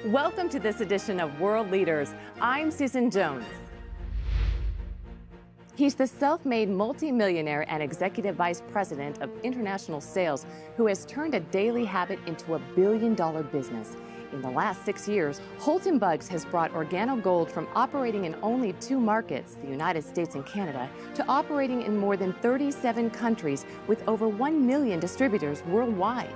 Welcome to this edition of World Leaders. I'm Susan Jones. He's the self-made multimillionaire and executive vice president of international sales who has turned a daily habit into a billion-dollar business. In the last 6 years, Holton Buggs has brought Organo Gold from operating in only 2 markets, the United States and Canada, to operating in more than 37 countries with over 1 million distributors worldwide.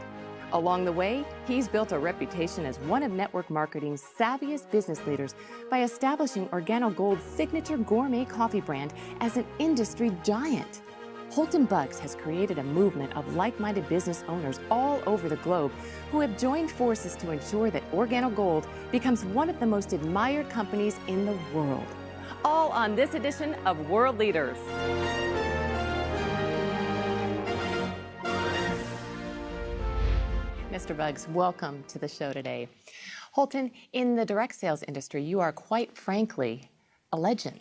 Along the way, he's built a reputation as one of network marketing's savviest business leaders by establishing Organo Gold's signature gourmet coffee brand as an industry giant. Holton Buggs has created a movement of like-minded business owners all over the globe who have joined forces to ensure that Organo Gold becomes one of the most admired companies in the world. All on this edition of World Leaders. Mr. Buggs, welcome to the show today. Holton, in the direct sales industry, you are quite frankly a legend.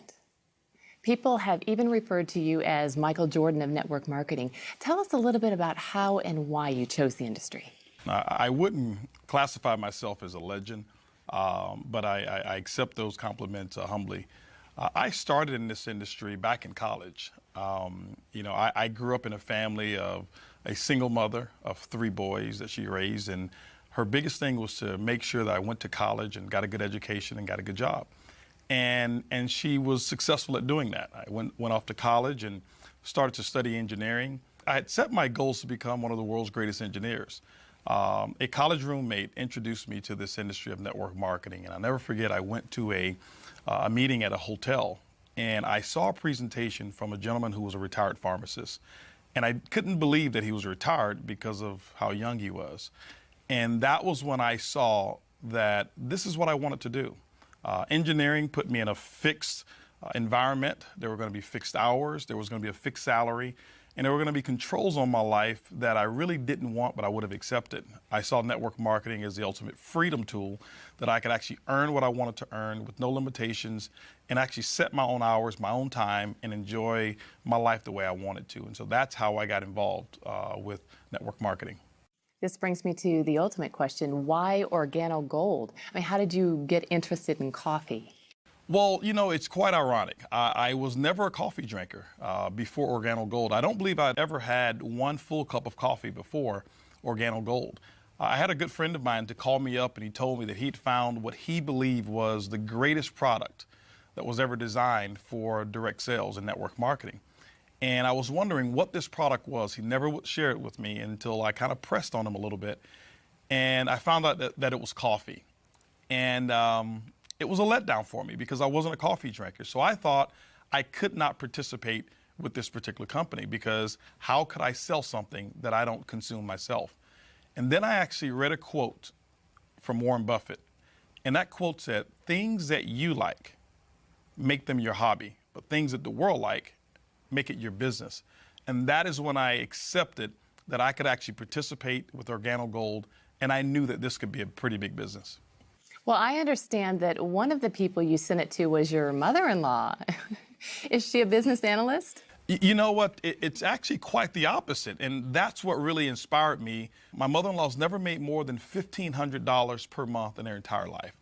People have even referred to you as Michael Jordan of network marketing. Tell us a little bit about how and why you chose the industry. I wouldn't classify myself as a legend, but I accept those compliments humbly. I started in this industry back in college. I grew up in a family of a single mother of 3 boys that she raised, and her biggest thing was to make sure that I went to college and got a good education and got a good job. And she was successful at doing that. I went off to college and started to study engineering. I had set my goals to become one of the world's greatest engineers. A college roommate introduced me to this industry of network marketing, and I'll never forget, I went to a meeting at a hotel, and I saw a presentation from a gentleman who was a retired pharmacist. And I couldn't believe that he was retired because of how young he was. And that was when I saw that this is what I wanted to do. Engineering put me in a fixed environment. There were going to be fixed hours. There was going to be a fixed salary. And there were going to be controls on my life that I really didn't want, but I would have accepted. I saw network marketing as the ultimate freedom tool that I could actually earn what I wanted to earn with no limitations and actually set my own hours, my own time, and enjoy my life the way I wanted to. And so that's how I got involved with network marketing. This brings me to the ultimate question, why Organo Gold? I mean, how did you get interested in coffee? Well, it's quite ironic. I was never a coffee drinker before Organo Gold. I don't believe I'd ever had 1 full cup of coffee before Organo Gold. I had a good friend of mine to call me up, and he told me that he'd found what he believed was the greatest product that was ever designed for direct sales and network marketing. And I was wondering what this product was. He never would share it with me until I kind of pressed on him a little bit. And I found out that it was coffee. And it was a letdown for me because I wasn't a coffee drinker. So I thought I could not participate with this particular company because how could I sell something that I don't consume myself? And then I actually read a quote from Warren Buffett. And that quote said, "Things that you like, make them your hobby, but things that the world like, make it your business." And that is when I accepted that I could actually participate with Organo Gold, and I knew that this could be a pretty big business. Well, I understand that one of the people you sent it to was your mother-in-law. Is she a business analyst? You know what? It's actually quite the opposite, and that's what really inspired me. My mother-in-law's never made more than $1,500 per month in her entire life.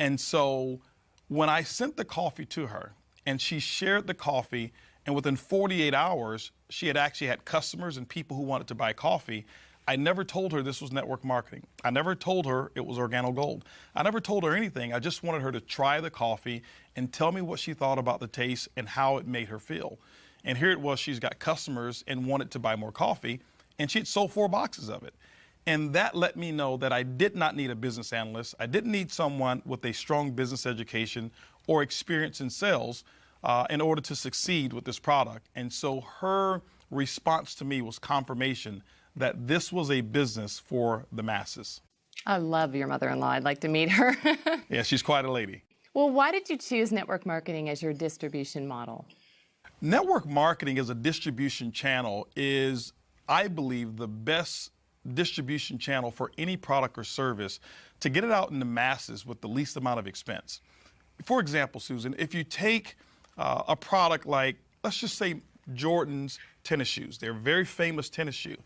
And so when I sent the coffee to her, and she shared the coffee, and within 48 hours, she had actually had customers and people who wanted to buy coffee. I never told her this was network marketing. I never told her it was Organo Gold. I never told her anything. I just wanted her to try the coffee and tell me what she thought about the taste and how it made her feel. And here it was, she's got customers and wanted to buy more coffee, and she'd sold 4 boxes of it. And that let me know that I did not need a business analyst. I didn't need someone with a strong business education or experience in sales in order to succeed with this product. And so her response to me was confirmation that this was a business for the masses. I love your mother-in-law. I'd like to meet her. Yeah, she's quite a lady. Well, why did you choose network marketing as your distribution model? Network marketing as a distribution channel is, I believe, the best distribution channel for any product or service to get it out in the masses with the least amount of expense. For example, Susan, if you take a product like, let's just say Jordan's tennis shoes. They're a very famous tennis shoe.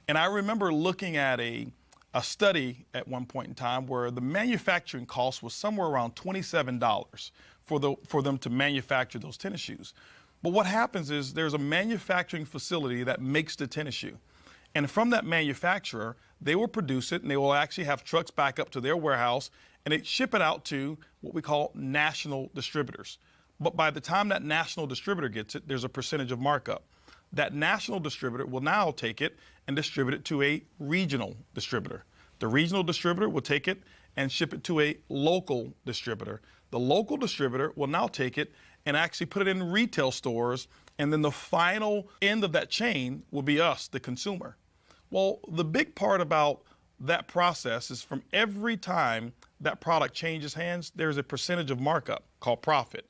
And I remember looking at a a study at one point in time where the manufacturing cost was somewhere around $27 for them to manufacture those tennis shoes. But what happens is there's a manufacturing facility that makes the tennis shoe. And from that manufacturer, they will produce it, and they will actually have trucks back up to their warehouse, and they ship it out to what we call national distributors. But by the time that national distributor gets it, there's a percentage of markup. That national distributor will now take it and distribute it to a regional distributor. The regional distributor will take it and ship it to a local distributor. The local distributor will now take it and actually put it in retail stores, and then the final end of that chain will be us, the consumer. Well, the big part about that process is from every time that product changes hands, there's a percentage of markup called profit.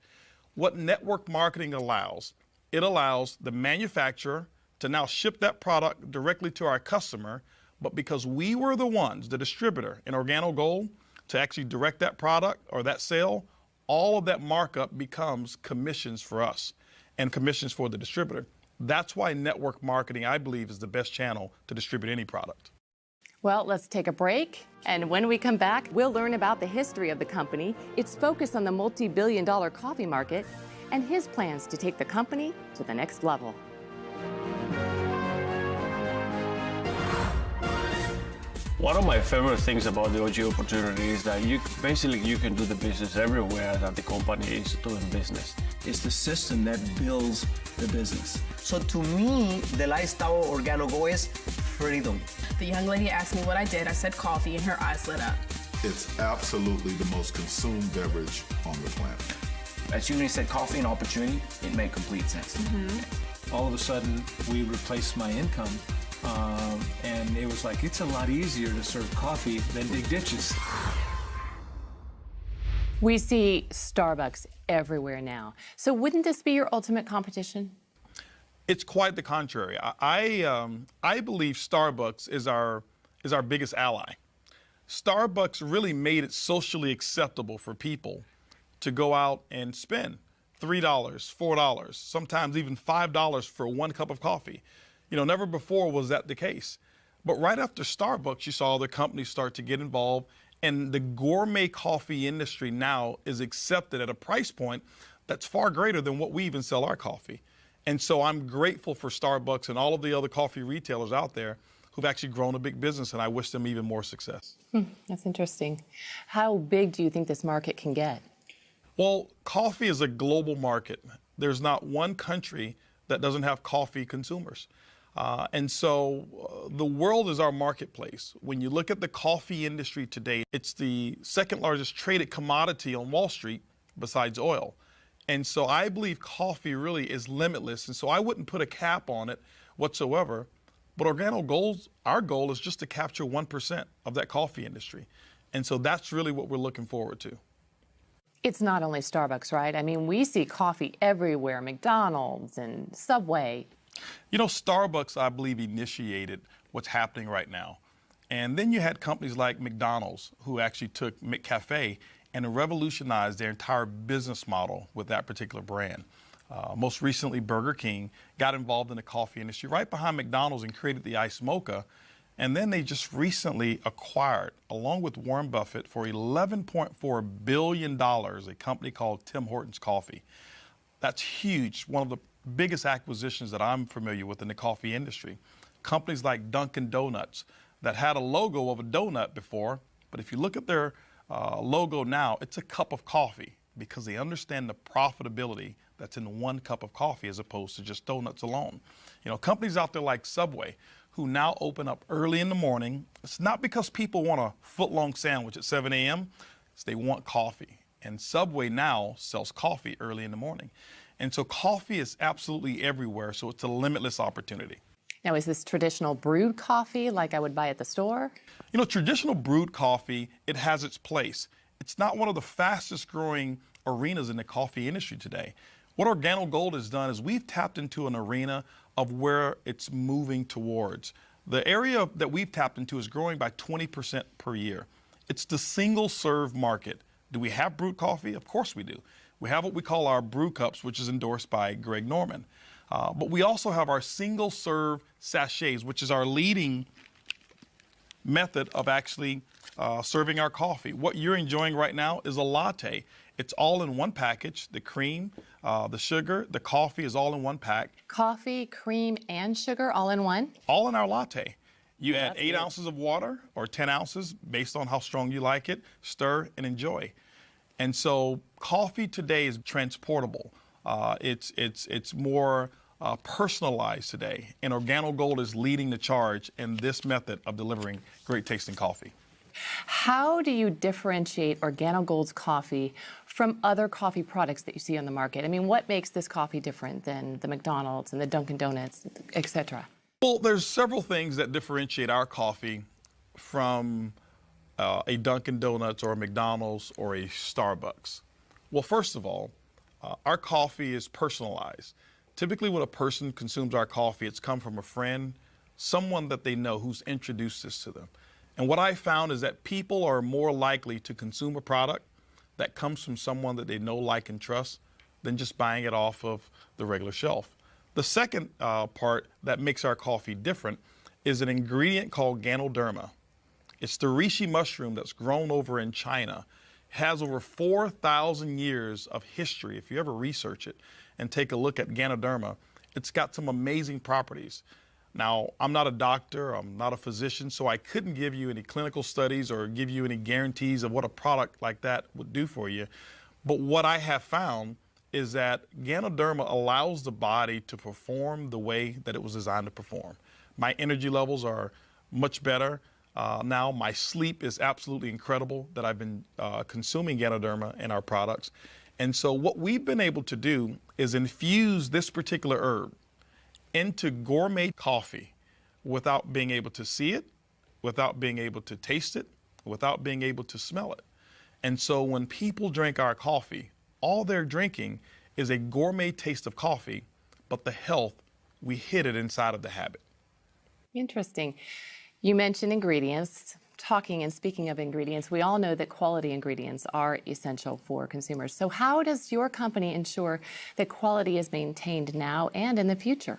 What network marketing allows, it allows the manufacturer to now ship that product directly to our customer, but because we were the ones, the distributor in Organo Gold, to actually direct that product or that sale, all of that markup becomes commissions for us and commissions for the distributor. That's why network marketing, I believe, is the best channel to distribute any product. Well, let's take a break. And when we come back, we'll learn about the history of the company, its focus on the multi-billion-dollar coffee market, and his plans to take the company to the next level. One of my favorite things about the OG opportunity is that you can do the business everywhere that the company is doing business. It's the system that builds the business. So to me, the lifestyle Organo Gold is freedom. The young lady asked me what I did. I said coffee, and her eyes lit up. It's absolutely the most consumed beverage on the planet. As soon as you said coffee and opportunity, it made complete sense. All of a sudden, we replaced my income. And it was like, it's a lot easier to serve coffee than dig ditches. We see Starbucks everywhere now. So wouldn't this be your ultimate competition? It's quite the contrary. I believe Starbucks is our biggest ally. Starbucks really made it socially acceptable for people to go out and spend $3, $4, sometimes even $5 for one cup of coffee. You know, never before was that the case. But right after Starbucks, you saw other companies start to get involved, and the gourmet coffee industry now is accepted at a price point that's far greater than what we even sell our coffee. And so I'm grateful for Starbucks and all of the other coffee retailers out there who've actually grown a big business, and I wish them even more success. That's interesting. How big do you think this market can get? Well, coffee is a global market. There's not one country that doesn't have coffee consumers. And so the world is our marketplace. When you look at the coffee industry today, it's the second largest traded commodity on Wall Street besides oil. And so I believe coffee really is limitless. And so I wouldn't put a cap on it whatsoever. But Organo Gold, our goal is just to capture 1% of that coffee industry. And so that's really what we're looking forward to. It's not only Starbucks, right? I mean, we see coffee everywhere, McDonald's and Subway. You know, Starbucks, I believe, initiated what's happening right now. And then you had companies like McDonald's who actually took McCafe and revolutionized their entire business model with that particular brand. Most recently, Burger King got involved in the coffee industry right behind McDonald's and created the Iced Mocha. And then they just recently acquired, along with Warren Buffett, for $11.4 billion, a company called Tim Hortons Coffee. That's huge, one of the biggest acquisitions that I'm familiar with in the coffee industry. Companies like Dunkin' Donuts that had a logo of a donut before, but if you look at their logo now, it's a cup of coffee because they understand the profitability that's in one cup of coffee as opposed to just donuts alone. You know, companies out there like Subway who now open up early in the morning. It's not because people want a foot-long sandwich at 7 a.m., it's they want coffee. And Subway now sells coffee early in the morning. And so coffee is absolutely everywhere, so it's a limitless opportunity. Now, is this traditional brewed coffee like I would buy at the store? You know, traditional brewed coffee, it has its place. It's not one of the fastest growing arenas in the coffee industry today. What Organo Gold has done is we've tapped into an arena of where it's moving towards. The area that we've tapped into is growing by 20% per year. It's the single serve market. Do we have brewed coffee? Of course we do. We have what we call our brew cups, which is endorsed by Greg Norman. But we also have our single serve sachets, which is our leading method of actually serving our coffee. What you're enjoying right now is a latte. It's all in one package. The cream, the sugar, the coffee is all in one pack. Coffee, cream, and sugar all in one? All in our latte. You add 8 ounces of water or 10 ounces based on how strong you like it, stir and enjoy. And so coffee today is transportable. It's more personalized today, and Organo Gold is leading the charge in this method of delivering great tasting coffee. How do you differentiate Organo Gold's coffee from other coffee products that you see on the market? I mean, what makes this coffee different than the McDonald's and the Dunkin' Donuts, etc.? Well, there's several things that differentiate our coffee from a Dunkin' Donuts or a McDonald's or a Starbucks. Well, first of all, our coffee is personalized. Typically when a person consumes our coffee, it's come from a friend, someone that they know who's introduced this to them. And what I found is that people are more likely to consume a product that comes from someone that they know, like, and trust than just buying it off of the regular shelf. The second part that makes our coffee different is an ingredient called Ganoderma. It's the reishi mushroom that's grown over in China. It has over 4,000 years of history. If you ever research it and take a look at Ganoderma, it's got some amazing properties. Now, I'm not a doctor, I'm not a physician, so I couldn't give you any clinical studies or give you any guarantees of what a product like that would do for you. But what I have found is that Ganoderma allows the body to perform the way that it was designed to perform. My energy levels are much better. Now my sleep is absolutely incredible that I've been consuming Ganoderma in our products. And so what we've been able to do is infuse this particular herb into gourmet coffee without being able to see it, without being able to taste it, without being able to smell it. And so when people drink our coffee, all they're drinking is a gourmet taste of coffee, but the health, we hid it inside of the habit. Interesting. You mentioned ingredients. Talking and speaking of ingredients, we all know that quality ingredients are essential for consumers. So how does your company ensure that quality is maintained now and in the future?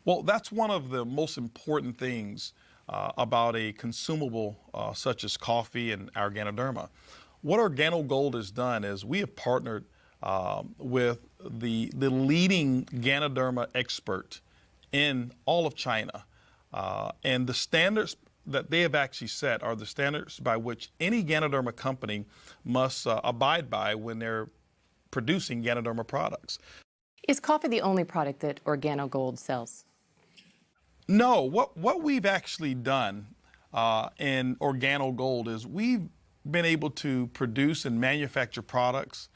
Well, that's one of the most important things about a consumable such as coffee and our Ganoderma. What Organo Gold has done is we have partnered with the leading Ganoderma expert in all of China. And the standards that they have actually set are the standards by which any Ganoderma company must abide by when they're producing Ganoderma products. Is coffee the only product that Organo Gold sells? No, what we've actually done in Organo Gold is we've been able to produce and manufacture products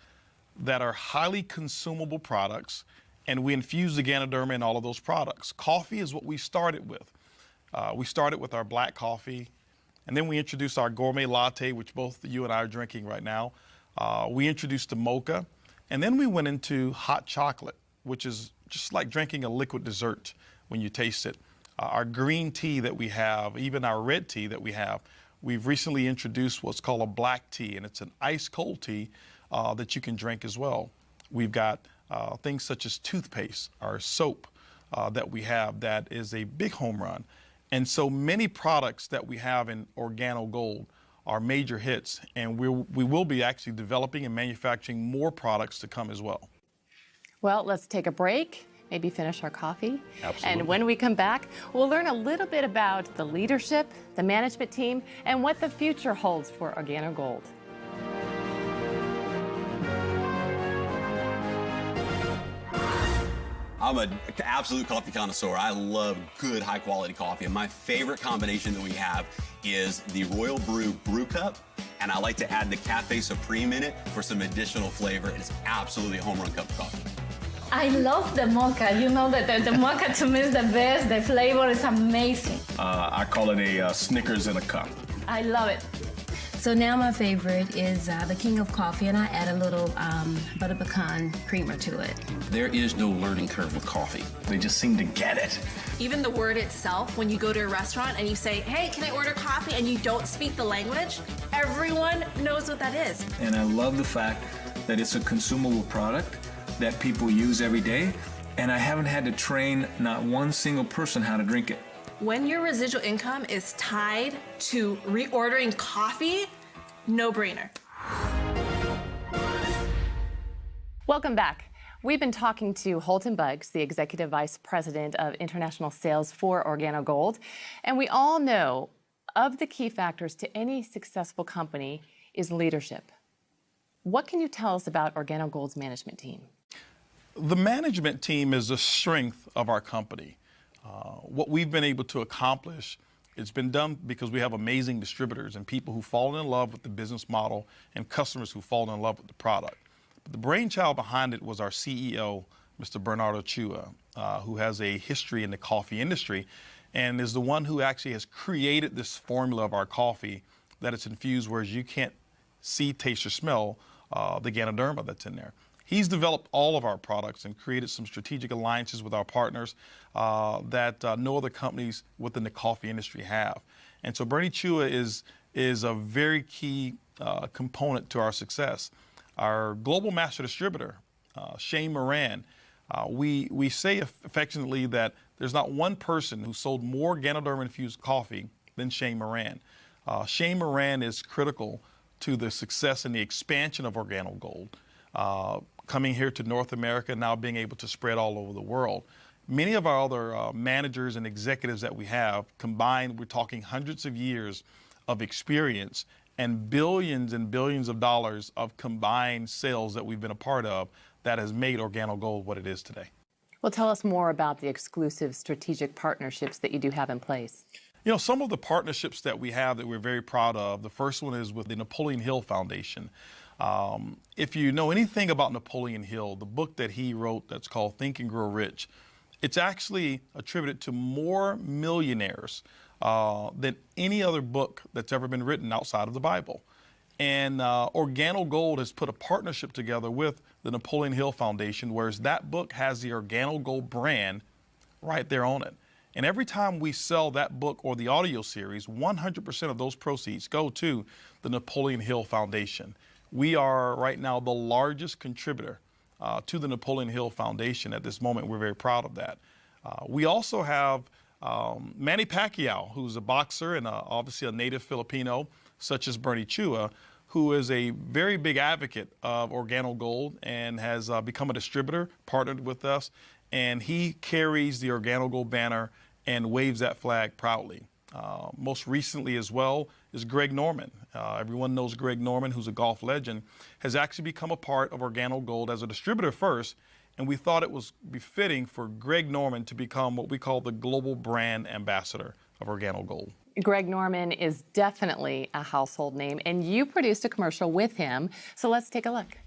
that are highly consumable products, and we infuse the Ganoderma in all of those products. Coffee is what we started with. We started with our black coffee, and then we introduced our gourmet latte, which both you and I are drinking right now. We introduced the mocha, and then we went into hot chocolate, which is just like drinking a liquid dessert when you taste it. Our green tea that we have, even our red tea that we have, we've recently introduced what's called a black tea, and it's an ice cold tea that you can drink as well. We've got things such as toothpaste, our soap that we have that is a big home run. And so many products that we have in Organo Gold are major hits, and we will be actually developing and manufacturing more products to come as well. Well, let's take a break, maybe finish our coffee. Absolutely. And when we come back, we'll learn a little bit about the leadership, the management team, and what the future holds for Organo Gold. I'm an absolute coffee connoisseur. I love good, high-quality coffee, and my favorite combination that we have is the Royal Brew Brew Cup, and I like to add the Cafe Supreme in it for some additional flavor. It's absolutely a home run cup of coffee. I love the mocha. You know that the mocha to me is the best. The flavor is amazing. I call it a Snickers in a cup. I love it. So now my favorite is the King of Coffee, and I add a little butter pecan creamer to it. There is no learning curve with coffee. They just seem to get it. Even the word itself, when you go to a restaurant and you say, hey, can I order coffee, and you don't speak the language, everyone knows what that is. And I love the fact that it's a consumable product that people use every day, and I haven't had to train not one single person how to drink it. When your residual income is tied to reordering coffee, no brainer. Welcome back. We've been talking to Holton Buggs, the Executive Vice President of International Sales for Organo Gold. And we all know of the key factors to any successful company is leadership. What can you tell us about Organo Gold's management team? The management team is the strength of our company. What we've been able to accomplish, it's been done because we have amazing distributors and people who fall in love with the business model and customers who fall in love with the product. But the brainchild behind it was our CEO, Mr. Bernardo Chua, who has a history in the coffee industry and is the one who actually has created this formula of our coffee that it's infused, whereas you can't see, taste, or smell the Ganoderma that's in there. He's developed all of our products and created some strategic alliances with our partners that no other companies within the coffee industry have. And so Bernie Chua is a very key component to our success. Our global master distributor, Shane Moran, we say affectionately that there's not one person who sold more Ganoderma-infused coffee than Shane Moran. Shane Moran is critical to the success and the expansion of Organo Gold. Coming here to North America, now being able to spread all over the world. Many of our other managers and executives that we have combined, we're talking hundreds of years of experience and billions of dollars of combined sales that we've been a part of that has made Organo Gold what it is today. Well, tell us more about the exclusive strategic partnerships that you do have in place. You know, some of the partnerships that we have that we're very proud of, the first one is with the Napoleon Hill Foundation. If you know anything about Napoleon Hill, the book that he wrote that's called Think and Grow Rich, it's actually attributed to more millionaires than any other book that's ever been written outside of the Bible. And Organo Gold has put a partnership together with the Napoleon Hill Foundation, whereas that book has the Organo Gold brand right there on it. And every time we sell that book or the audio series, 100% of those proceeds go to the Napoleon Hill Foundation. We are right now the largest contributor to the Napoleon Hill Foundation at this moment. We're very proud of that. We also have Manny Pacquiao, who's a boxer and obviously a native Filipino, such as Bernie Chua, who is a very big advocate of Organo Gold and has become a distributor, partnered with us, and he carries the Organo Gold banner and waves that flag proudly. Most recently as well is Greg Norman. Everyone knows Greg Norman, who's a golf legend, has actually become a part of Organo Gold as a distributor first, and we thought it was befitting for Greg Norman to become what we call the global brand ambassador of Organo Gold. Greg Norman is definitely a household name, and you produced a commercial with him, so let's take a look.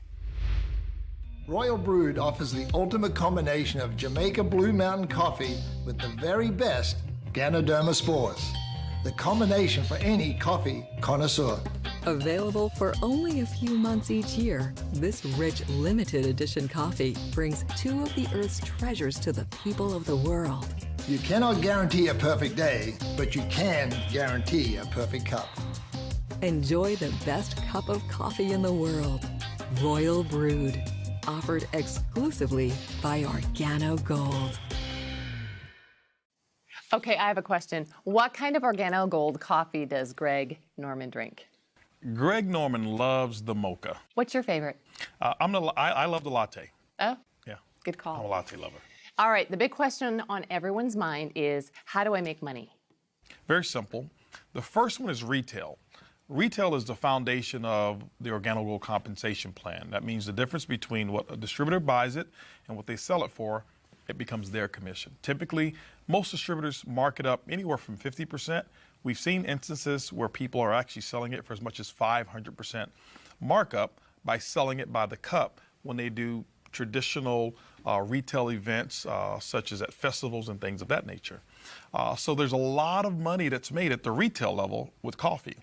Royal Brewed offers the ultimate combination of Jamaica Blue Mountain coffee with the very best Ganoderma spores. The combination for any coffee connoisseur. Available for only a few months each year, this rich limited edition coffee brings two of the Earth's treasures to the people of the world. You cannot guarantee a perfect day, but you can guarantee a perfect cup. Enjoy the best cup of coffee in the world. Royal Brewed. Offered exclusively by Organo Gold. Okay, I have a question. What kind of Organo Gold coffee does Greg Norman drink? Greg Norman loves the mocha. What's your favorite? I love the latte. Oh? Yeah. Good call. I'm a latte lover. All right, the big question on everyone's mind is, how do I make money? Very simple. The first one is retail. Retail is the foundation of the Organo Gold compensation plan. That means the difference between what a distributor buys it and what they sell it for, it becomes their commission. Typically, most distributors mark it up anywhere from 50%. We've seen instances where people are actually selling it for as much as 500% markup by selling it by the cup when they do traditional retail events such as at festivals and things of that nature. So there's a lot of money that's made at the retail level with coffee.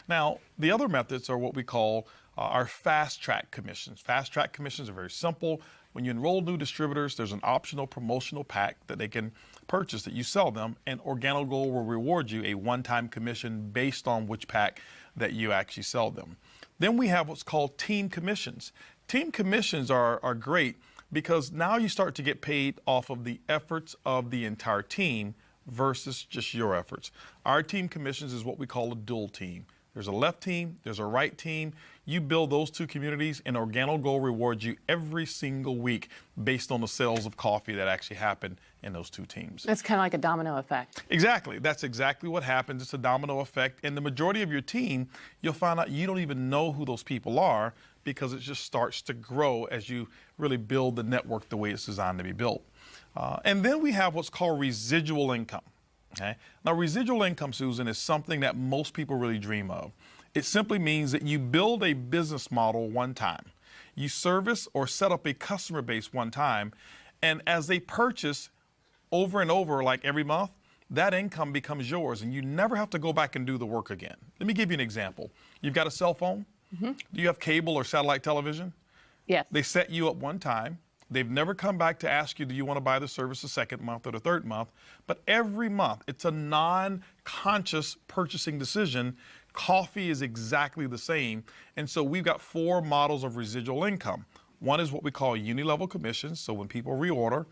Now, the other methods are what we call our fast-track commissions. Fast-track commissions are very simple. When you enroll new distributors, there's an optional promotional pack that they can purchase that you sell them, and Organo Gold will reward you a one-time commission based on which pack that you actually sell them. Then we have what's called team commissions. Team commissions are great because now you start to get paid off of the efforts of the entire team versus just your efforts. Our team commissions is what we call a dual team. There's a left team, there's a right team. You build those two communities, and Organo Gold rewards you every single week based on the sales of coffee that actually happen in those two teams. It's kind of like a domino effect. Exactly. That's exactly what happens. It's a domino effect. And the majority of your team, you'll find out you don't even know who those people are because it just starts to grow as you really build the network the way it's designed to be built. And then we have what's called residual income. Okay? Now, residual income, Susan, is something that most people really dream of. It simply means that you build a business model one time. You service or set up a customer base one time, and as they purchase over and over, like every month, that income becomes yours, and you never have to go back and do the work again. Let me give you an example. You've got a cell phone. Mm-hmm. Do you have cable or satellite television? Yes. They set you up one time. They've never come back to ask you, do you want to buy the service the second month or the third month? But every month, it's a non-conscious purchasing decision. Coffee is exactly the same. And so we've got 4 models of residual income. One is what we call uni-level commissions, so when people reorder.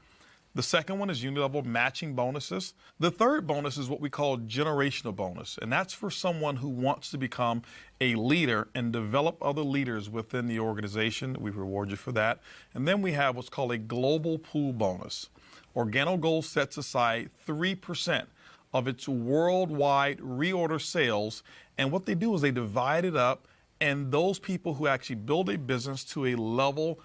The second one is uni-level matching bonuses. The third bonus is what we call generational bonus, and that's for someone who wants to become a leader and develop other leaders within the organization. We reward you for that. And then we have what's called a global pool bonus. Organo Gold sets aside 3% of its worldwide reorder sales, and what they do is they divide it up, and those people who actually build a business to a level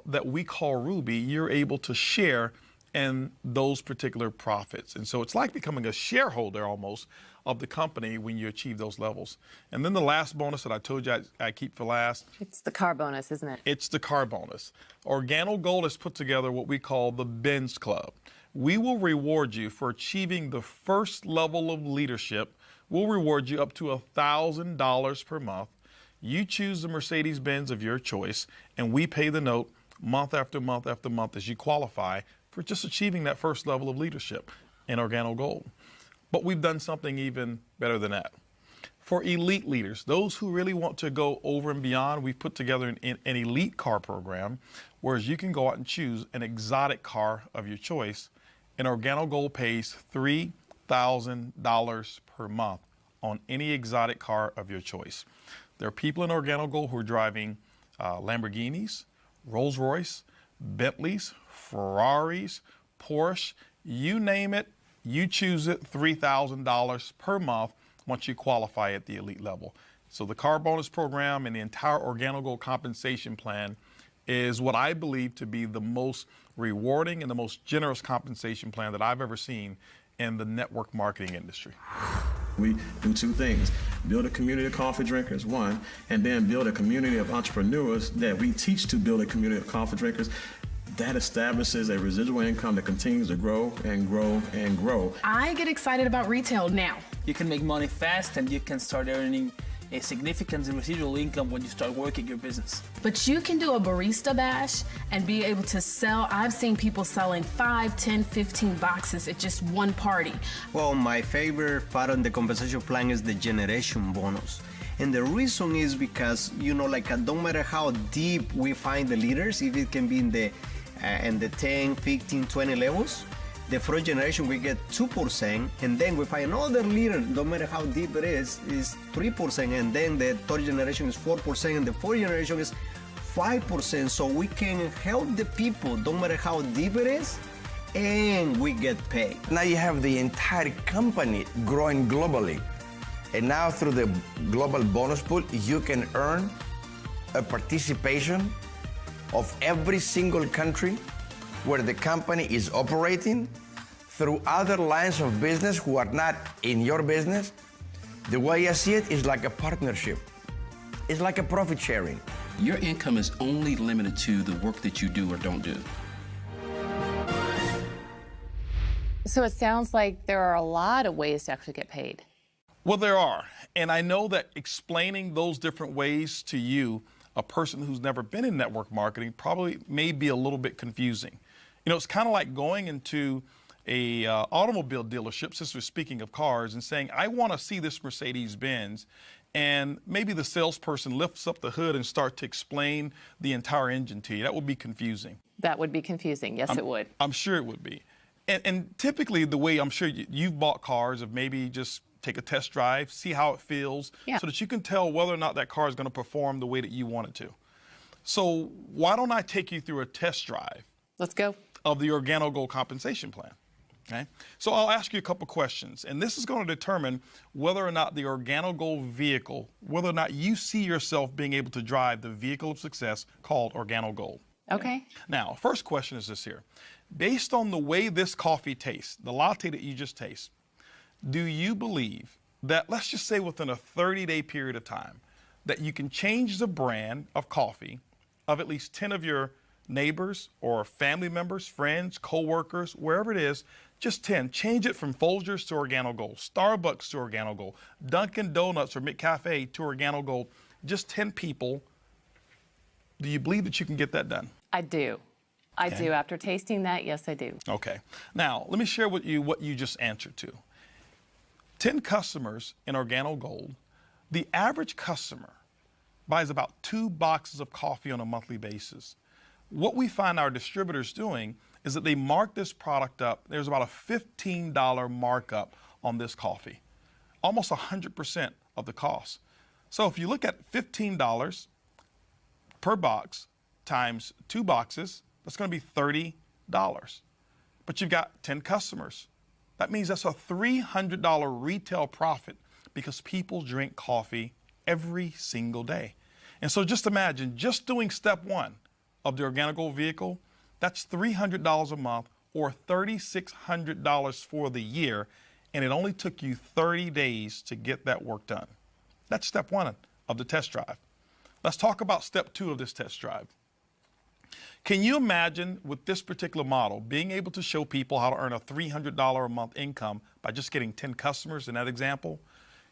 that we call Ruby, you're able to share in those particular profits. And so it's like becoming a shareholder almost of the company when you achieve those levels. And then the last bonus that I told you I keep for last. It's the car bonus, isn't it? It's the car bonus. Organo Gold has put together what we call the Benz Club. We will reward you for achieving the first level of leadership. We'll reward you up to $1,000 per month. You choose the Mercedes-Benz of your choice, and we pay the note month after month after month as you qualify for just achieving that first level of leadership in Organo Gold. But we've done something even better than that. For elite leaders, those who really want to go over and beyond, we've put together an elite car program, whereas you can go out and choose an exotic car of your choice, and Organo Gold pays $3,000 per month on any exotic car of your choice. There are people in Organo Gold who are driving Lamborghinis, Rolls-Royce, Bentleys, Ferraris, Porsche, you name it, you choose it, $3,000 per month once you qualify at the elite level. So the car bonus program and the entire Organo Gold compensation plan is what I believe to be the most rewarding and the most generous compensation plan that I've ever seen in the network marketing industry. We do 2 things: build a community of coffee drinkers, one, and then build a community of entrepreneurs that we teach to build a community of coffee drinkers. That establishes a residual income that continues to grow and grow and grow. I get excited about retail now. You can make money fast, and you can start earning a significant residual income when you start working your business. But you can do a barista bash and be able to sell. I've seen people selling 5, 10, 15 boxes at just one party. Well, my favorite part of the compensation plan is the generation bonus. And the reason is because, don't matter how deep we find the leaders, if it can be in the 10, 15, 20 levels, the first generation we get 2%, and then we find another leader, no matter how deep it is 3%, and then the third generation is 4%, and the fourth generation is 5%. So we can help the people, no matter how deep it is, and we get paid. Now you have the entire company growing globally. And now through the global bonus pool, you can earn a participation of every single country where the company is operating through other lines of business who are not in your business. The way I see it is like a partnership. It's like a profit sharing. Your income is only limited to the work that you do or don't do. So it sounds like there are a lot of ways to actually get paid. Well, there are. And I know that explaining those different ways to you, a person who's never been in network marketing, probably may be a little bit confusing. It's kind of like going into a automobile dealership, since we're speaking of cars, and saying, I want to see this Mercedes-Benz, and maybe the salesperson lifts up the hood and starts to explain the entire engine to you. That would be confusing. That would be confusing. Yes, it would. I'm sure it would be. And typically the way I'm sure you've bought cars of maybe just take a test drive, see how it feels, so that you can tell whether or not that car is going to perform the way that you want it to. So why don't I take you through a test drive? Let's go. Of the Organo Gold compensation plan. Okay? So I'll ask you a couple questions, and this is going to determine whether or not the Organo Gold vehicle, whether or not you see yourself being able to drive the vehicle of success called Organo Gold. Okay. Now, first question is this here. Based on the way this coffee tastes, the latte that you just taste, do you believe that, let's just say within a 30-day period of time, that you can change the brand of coffee of at least 10 of your neighbors or family members, friends, co-workers, wherever it is, just 10. Change it from Folgers to Organo Gold, Starbucks to Organo Gold, Dunkin' Donuts or McCafe to Organo Gold. Just 10 people. Do you believe that you can get that done? I do. I do. After tasting that, yes, I do. Okay. Now, let me share with you what you just answered to. 10 customers in Organo Gold, the average customer buys about 2 boxes of coffee on a monthly basis. What we find our distributors doing is that they mark this product up. There's about a $15 markup on this coffee, almost 100% of the cost. So if you look at $15 per box times 2 boxes, that's going to be $30. But you've got 10 customers. That means that's a $300 retail profit because people drink coffee every single day. And so just imagine, just doing step 1 of the Organo Gold vehicle, that's $300 a month or $3,600 for the year, and it only took you 30 days to get that work done. That's step 1 of the test drive. Let's talk about step 2 of this test drive. Can you imagine with this particular model being able to show people how to earn a $300 a month income by just getting 10 customers in that example?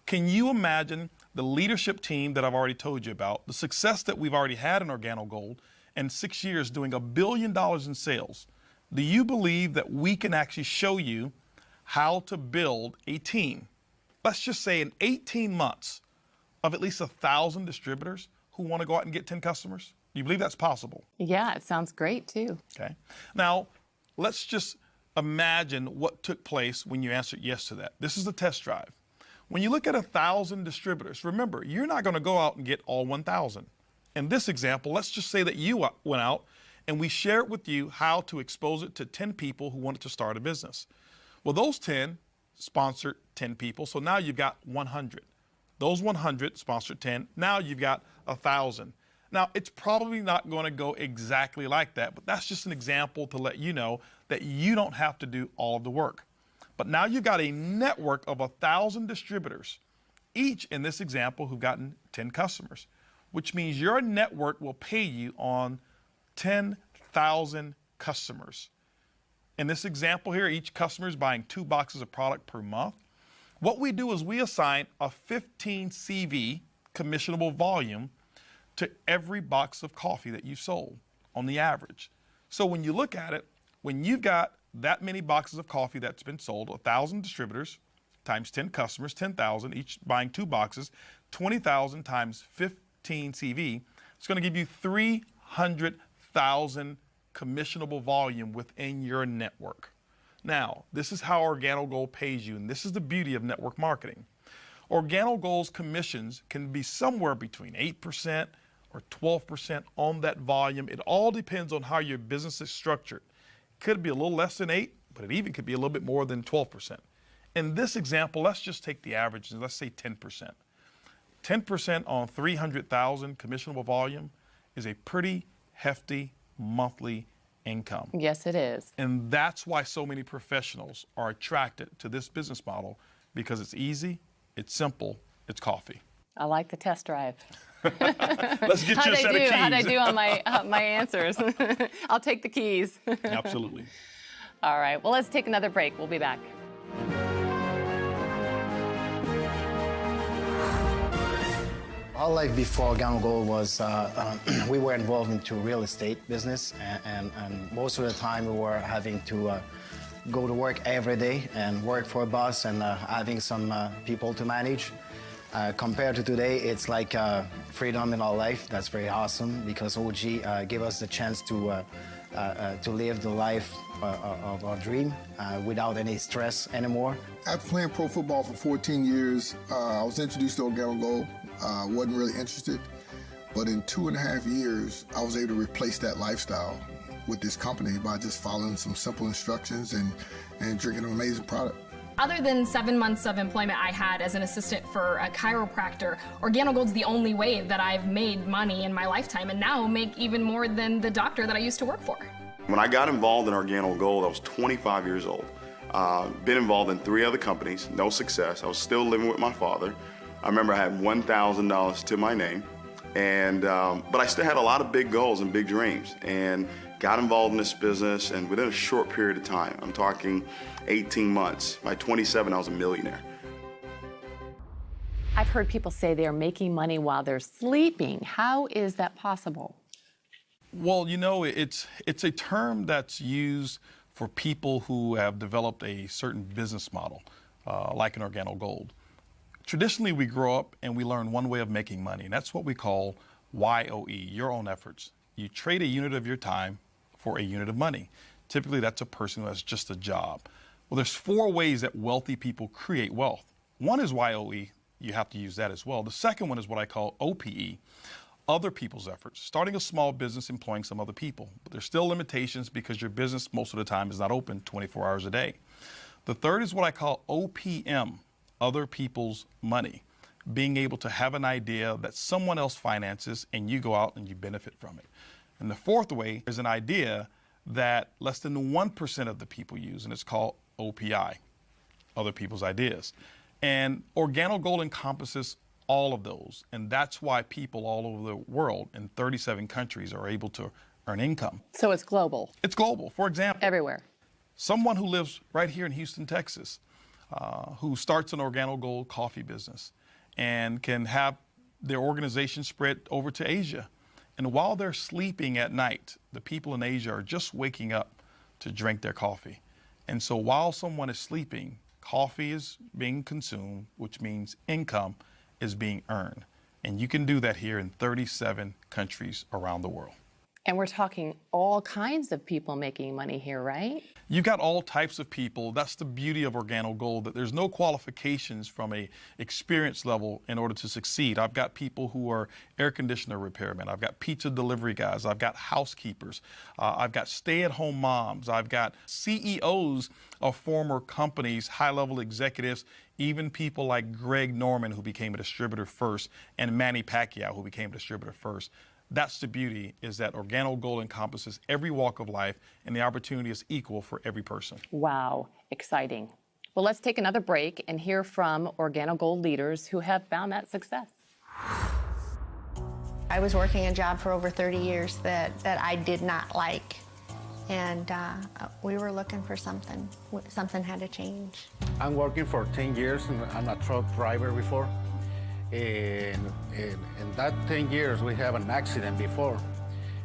Can you imagine the leadership team that I've already told you about, the success that we've already had in Organo Gold, and 6 years doing $1 billion in sales? Do you believe that we can actually show you how to build a team? Let's just say in 18 months of at least 1,000 distributors who want to go out and get 10 customers? Do you believe that's possible? Yeah, it sounds great too. Okay. Now, let's just imagine what took place when you answered yes to that. This is the test drive. When you look at 1,000 distributors, remember, you're not going to go out and get all 1,000. In this example, let's just say that you went out and we shared with you how to expose it to 10 people who wanted to start a business. Well, those 10 sponsored 10 people, so now you've got 100. Those 100 sponsored 10, now you've got 1,000. Now, it's probably not going to go exactly like that, but that's just an example to let you know that you don't have to do all of the work. But now you've got a network of 1,000 distributors, each in this example who've gotten 10 customers, which means your network will pay you on 10,000 customers. In this example here, each customer is buying 2 boxes of product per month. What we do is we assign a 15 CV commissionable volume to every box of coffee that you sold on the average. So when you look at it, when you've got that many boxes of coffee that's been sold, 1,000 distributors times 10 customers, 10,000, each buying 2 boxes, 20,000 times 15 CV, it's going to give you 300,000 commissionable volume within your network. Now, this is how Organo Gold pays you, and this is the beauty of network marketing. Organo Gold's commissions can be somewhere between 8% or 12% on that volume. It all depends on how your business is structured. It could be a little less than 8, but it even could be a little bit more than 12%. In this example, let's just take the average and let's say 10%. 10% on 300,000 commissionable volume is a pretty hefty monthly income. Yes, it is. And that's why so many professionals are attracted to this business model, because it's easy, it's simple, it's coffee. I like the test drive. Let's get you a set of keys. How'd I do on my answers? I'll take the keys. Absolutely. All right, well, let's take another break. We'll be back. Our life before Organo Gold was, we were involved into real estate business, and most of the time we were having to go to work every day and work for a boss and having some people to manage. Compared to today, it's like freedom in our life. That's very awesome because OG gave us the chance to to live the life of our dream without any stress anymore. After playing pro football for 14 years, I was introduced to Organo Gold. Wasn't really interested, but in 2.5 years, I was able to replace that lifestyle with this company by just following some simple instructions and drinking an amazing product. Other than 7 months of employment I had as an assistant for a chiropractor, Organo Gold's the only way that I've made money in my lifetime, and now make even more than the doctor that I used to work for. When I got involved in Organo Gold, I was 25 years old. Been involved in 3 other companies, no success. I was still living with my father. I remember I had $1,000 to my name, and but I still had a lot of big goals and big dreams, and got involved in this business, and within a short period of time, I'm talking 18 months, by 27, I was a millionaire. I've heard people say they're making money while they're sleeping. How is that possible? Well, you know, it's a term that's used for people who have developed a certain business model, like an Organo Gold. Traditionally, we grow up and we learn one way of making money, and that's what we call YOE, your own efforts. You trade a unit of your time for a unit of money. Typically, that's a person who has just a job. Well, there's 4 ways that wealthy people create wealth. One is YOE. You have to use that as well. The second one is what I call OPE, other people's efforts. Starting a small business, employing some other people. But there's still limitations because your business most of the time is not open 24 hours a day. The third is what I call OPM, other people's money. Being able to have an idea that someone else finances and you go out and you benefit from it. And the fourth way is an idea that less than 1% of the people use, and it's called OPI, other people's ideas. And Organo Gold encompasses all of those, and that's why people all over the world in 37 countries are able to earn income. So it's global. It's global. For example, everywhere. Someone who lives right here in Houston, Texas, who starts an Organo Gold coffee business and can have their organization spread over to Asia. And while they're sleeping at night, the people in Asia are just waking up to drink their coffee. And so while someone is sleeping, coffee is being consumed, which means income is being earned. And you can do that here in 37 countries around the world. And we're talking all kinds of people making money here, right? You've got all types of people. That's the beauty of Organo Gold, that there's no qualifications from a experience level in order to succeed. I've got people who are air conditioner repairmen. I've got pizza delivery guys. I've got housekeepers. I've got stay-at-home moms. I've got CEOs of former companies, high-level executives, even people like Greg Norman, who became a distributor first, and Manny Pacquiao, who became a distributor first. That's the beauty, is that Organo Gold encompasses every walk of life, and the opportunity is equal for every person. Wow, exciting. Well, let's take another break and hear from Organo Gold leaders who have found that success. I was working a job for over 30 years that I did not like, and we were looking for something. Something had to change. I'm working for 10 years, and I'm a truck driver before. In that 10 years, we have an accident before.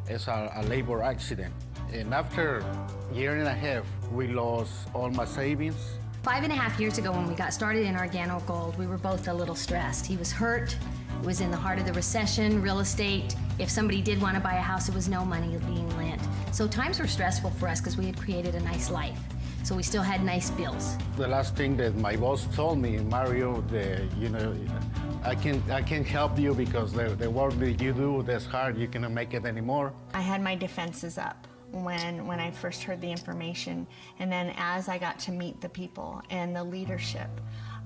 It's a labor accident. And after a year and a half, we lost all my savings. 5.5 years ago when we got started in Organo Gold, we were both a little stressed. He was hurt, it was in the heart of the recession, real estate. If somebody did want to buy a house, it was no money being lent. So times were stressful for us because we had created a nice life. So we still had nice bills. The last thing that my boss told me, Mario, I can help you because the work that you do that's hard, you cannot make it anymore. I had my defenses up when I first heard the information, and then as I got to meet the people and the leadership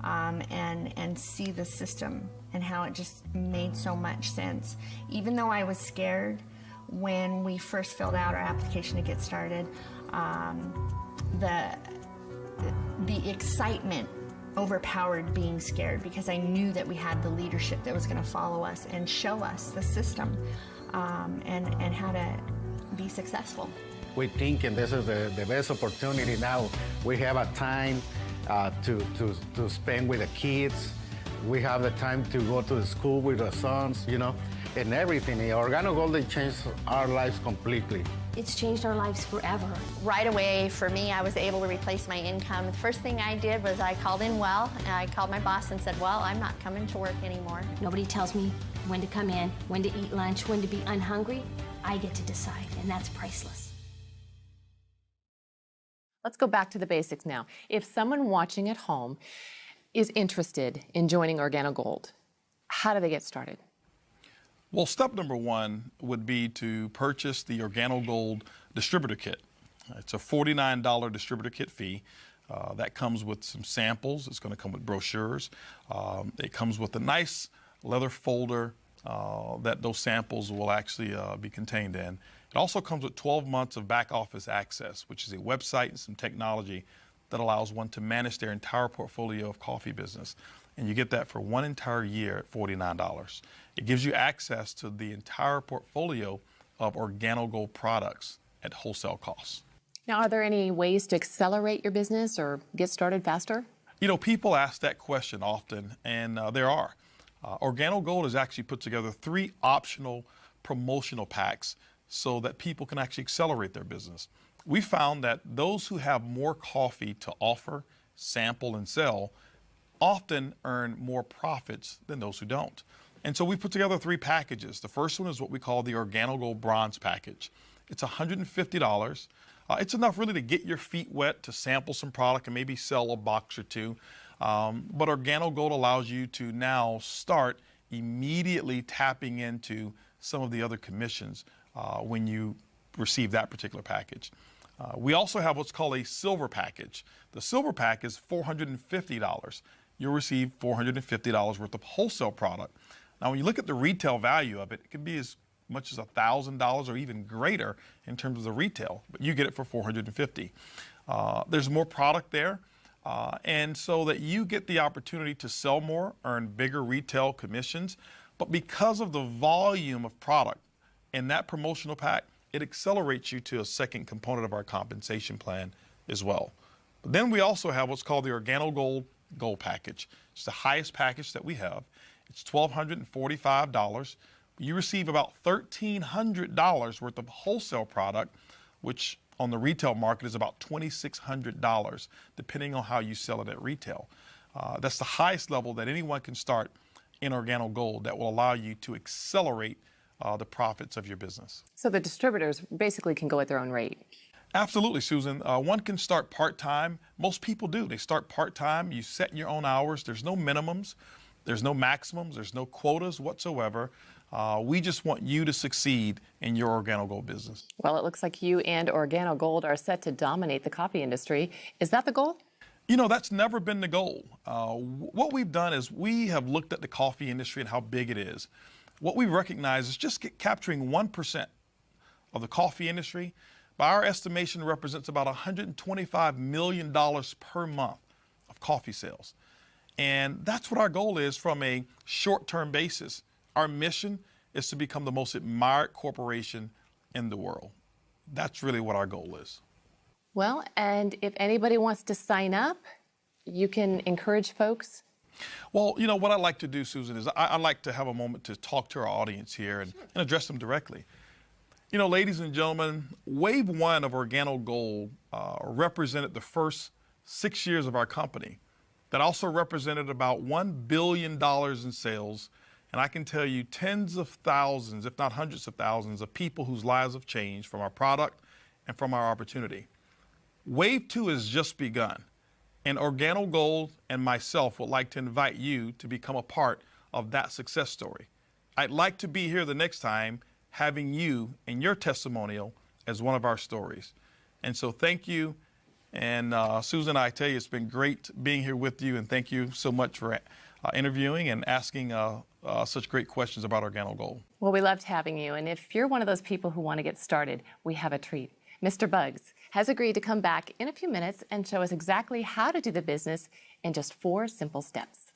and see the system and how it just made so much sense. Even though I was scared when we first filled out our application to get started, the excitement overpowered being scared because I knew that we had the leadership that was going to follow us and show us the system and how to be successful. We think, and this is the best opportunity now. We have a time to spend with the kids. We have the time to go to the school with the sons, and everything. Organo Gold changed our lives completely. It's changed our lives forever. Right away, for me, I was able to replace my income. The first thing I did was I called in well, and I called my boss and said, well, I'm not coming to work anymore. Nobody tells me when to come in, when to eat lunch, when to be unhungry. I get to decide, and that's priceless. Let's go back to the basics now. If someone watching at home is interested in joining Organo Gold, how do they get started? Well, step number one would be to purchase the Organo Gold distributor kit. It's a $49 distributor kit fee. That comes with some samples. It's going to come with brochures. It comes with a nice leather folder that those samples will actually be contained in. It also comes with 12 months of back office access, which is a website and some technology that allows one to manage their entire portfolio of coffee business. And you get that for one entire year at $49. It gives you access to the entire portfolio of Organo Gold products at wholesale costs. Now, are there any ways to accelerate your business or get started faster? You know, people ask that question often, and there are. Organo Gold has actually put together 3 optional promotional packs so that people can actually accelerate their business. We found that those who have more coffee to offer, sample, and sell often earn more profits than those who don't. And so we put together 3 packages. The first one is what we call the Organo Gold Bronze package. It's $150. It's enough really to get your feet wet, to sample some product and maybe sell a box or 2. But Organo Gold allows you to now start immediately tapping into some of the other commissions when you receive that particular package. We also have what's called a silver package. The silver pack is $450. You'll receive $450 worth of wholesale product. Now, when you look at the retail value of it, it can be as much as $1,000 or even greater in terms of the retail, but you get it for $450. There's more product there, and so that you get the opportunity to sell more, earn bigger retail commissions, but because of the volume of product in that promotional pack, it accelerates you to a second component of our compensation plan as well. But then we also have what's called the Organo Gold package. It's the highest package that we have. It's $1,245. You receive about $1,300 worth of wholesale product, which on the retail market is about $2,600, depending on how you sell it at retail. That's the highest level that anyone can start in Organo Gold that will allow you to accelerate the profits of your business. So the distributors basically can go at their own rate. Absolutely, Susan. One can start part-time. Most people do. They start part-time. You set your own hours. There's no minimums. There's no maximums. There's no quotas whatsoever. We just want you to succeed in your Organo Gold business. Well, it looks like you and Organo Gold are set to dominate the coffee industry. Is that the goal? You know, that's never been the goal. What we've done is we have looked at the coffee industry and how big it is. What we recognize is just capturing 1% of the coffee industry, by our estimation, represents about $125 million per month of coffee sales. And that's what our goal is from a short-term basis. Our mission is to become the most admired corporation in the world. That's really what our goal is. Well, and if anybody wants to sign up, you can encourage folks. Well, you know, what I like to do, Susan, is I like to have a moment to talk to our audience here and address them directly. You know, ladies and gentlemen, Wave 1 of Organo Gold represented the first 6 years of our company. That also represented about $1 billion in sales. And I can tell you tens of thousands, if not hundreds of thousands, of people whose lives have changed from our product and from our opportunity. Wave 2 has just begun. And Organo Gold and myself would like to invite you to become a part of that success story. I'd like to be here the next time having you and your testimonial as one of our stories. And so thank you. And Susan, I tell you, it's been great being here with you, and thank you so much for interviewing and asking such great questions about Organo Gold. Well, we loved having you, and if you're one of those people who want to get started, we have a treat. Mr. Buggs has agreed to come back in a few minutes and show us exactly how to do the business in just 4 simple steps.